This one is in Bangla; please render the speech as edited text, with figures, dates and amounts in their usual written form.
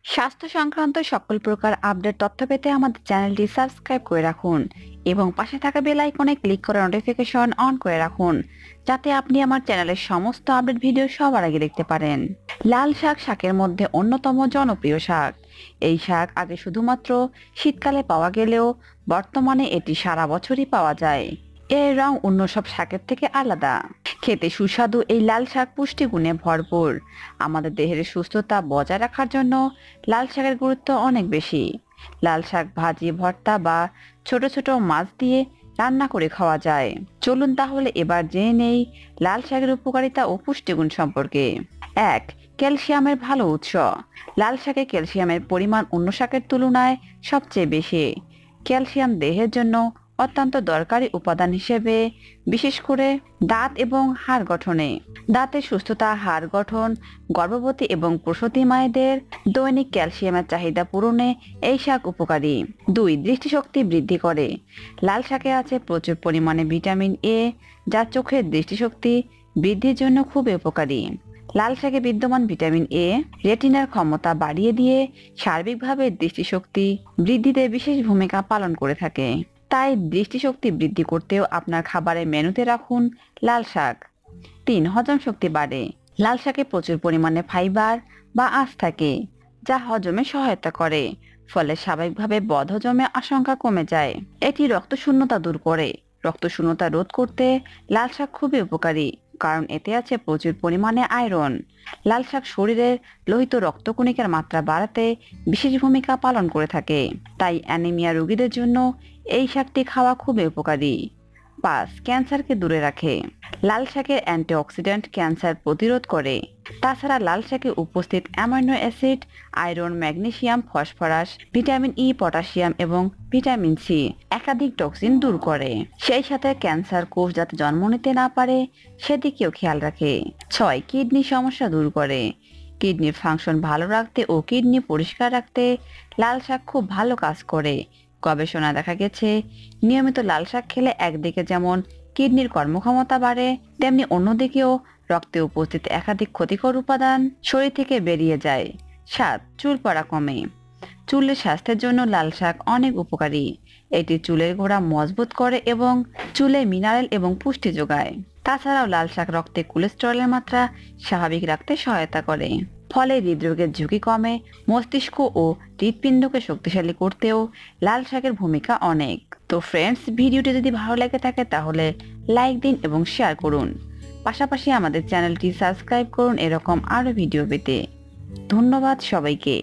স্বাস্থ্য সংক্রান্ত সকল প্রকার আপডেট তথ্য পেতে আমাদের চ্যানেলটি সাবস্ক্রাইব করে রাখুন এবং পাশে থাকা বেল আইকনে ক্লিক করে নোটিফিকেশন অন করে রাখুন, যাতে আপনি আমার চ্যানেলের সমস্ত আপডেট ভিডিও সবার আগে দেখতে পারেন। লাল শাক শাকের মধ্যে অন্যতম জনপ্রিয় শাক। এই শাক আগে শুধুমাত্র শীতকালে পাওয়া গেলেও বর্তমানে এটি সারা বছরই পাওয়া যায়। এর রং অন্য সব শাকের থেকে আলাদা। খেতে সুস্বাদু এই লাল শাক পুষ্টিগুণে ভরপুর। আমাদের দেহের সুস্থতা বজায় রাখার জন্য লাল শাকের গুরুত্ব অনেক বেশি। লাল শাক ভাজি, ভর্তা বা ছোট ছোট মাছ দিয়ে রান্না করে খাওয়া যায়। চলুন তাহলে এবার জেনে নেই লাল শাকের উপকারিতা ও পুষ্টিগুণ সম্পর্কে। 1. ক্যালসিয়ামের ভালো উৎস। লাল শাকে ক্যালসিয়ামের পরিমাণ অন্য শাকের তুলনায় সবচেয়ে বেশি। ক্যালসিয়াম দেহের জন্য অত্যন্ত দরকারি উপাদান হিসেবে, বিশেষ করে দাঁত এবং হাড় গঠনে। দাঁতের সুস্থতা, হাড় গঠন, গর্ভবতী এবং প্রসূতি মায়েদের দৈনিক ক্যালসিয়ামের চাহিদা পূরণে এই শাক উপকারী। 2. দৃষ্টিশক্তি বৃদ্ধি করে। লাল শাকে আছে প্রচুর পরিমাণে ভিটামিন এ, যা চোখের দৃষ্টিশক্তি বৃদ্ধির জন্য খুবই উপকারী। লাল শাকে বিদ্যমান ভিটামিন এ রেটিনার ক্ষমতা বাড়িয়ে দিয়ে সার্বিকভাবে দৃষ্টিশক্তি বৃদ্ধিতে বিশেষ ভূমিকা পালন করে থাকে। তাই দৃষ্টিশক্তি বৃদ্ধি করতেও আপনার খাবারের মেনুতে রাখুন লাল শাক। 3. হজম শক্তি বাড়ে। লাল শাকে প্রচুর পরিমাণে ফাইবার বা আঁশ থাকে, যা হজমে সহায়তা করে, ফলে স্বাভাবিকভাবে বদহজমের আশঙ্কা কমে যায়। এটি রক্তশূন্যতা দূর করে। রক্তশূন্যতা রোধ করতে লাল শাক খুবই উপকারী, কারণ এতে আছে প্রচুর পরিমাণে আয়রন। লাল শাক শরীরের লোহিত রক্তকণিকার মাত্রা বাড়াতে বিশেষ ভূমিকা পালন করে থাকে, তাই অ্যানিমিয়া রোগীদের জন্য এই শাকটি খাওয়া খুবই উপকারী। 5. ক্যান্সারকে দূরে রাখে। লাল শাকের অ্যান্টিঅক্সিডেন্ট ক্যান্সার প্রতিরোধ করে। তাছাড়া লাল শাকে উপস্থিত amino acid, iron, magnesium, phosphorus, vitamin E, potassium এবং ভিটামিন সি একাধিক টক্সিন দূর করে। সেই সাথে ক্যান্সার কোষ যাতে জন্ম নিতে না পারে সেদিকেও খেয়াল রাখে। 6. কিডনি সমস্যা দূর করে। কিডনির ফাংশন ভালো রাখতে ও কিডনি পরিষ্কার রাখতে লাল শাক খুব ভালো কাজ করে। গবেষণা দেখা গেছে, নিয়মিত লাল শাক খেলে একদিকে যেমন কিডনির কর্মক্ষমতা বাড়ে, তেমনি অন্যদিকেও রক্তে উপস্থিত একাধিক ক্ষতিকর উপাদান শরীর থেকে বেরিয়ে যায়। 7. চুল পড়া কমে। চুলের স্বাস্থ্যের জন্য লাল শাক অনেক উপকারী। এটি চুলের গোড়া মজবুত করে এবং চুলে মিনারেল এবং পুষ্টি যোগায়। তাছাড়াও লাল শাক রক্তে কোলেস্টেরলের মাত্রা স্বাভাবিক রাখতে সহায়তা করে, ফলে হৃদরোগের ঝুঁকি কমে। মস্তিষ্ক ও হৃৎপিণ্ডকে শক্তিশালী করতেও লাল শাকের ভূমিকা অনেক। তো ফ্রেন্ডস, ভিডিওটি যদি ভালো লেগে থাকে তাহলে লাইক দিন এবং শেয়ার করুন। পাশাপাশি আমাদের চ্যানেলটি সাবস্ক্রাইব করুন এরকম আরো ভিডিও পেতে। ধন্যবাদ সবাইকে।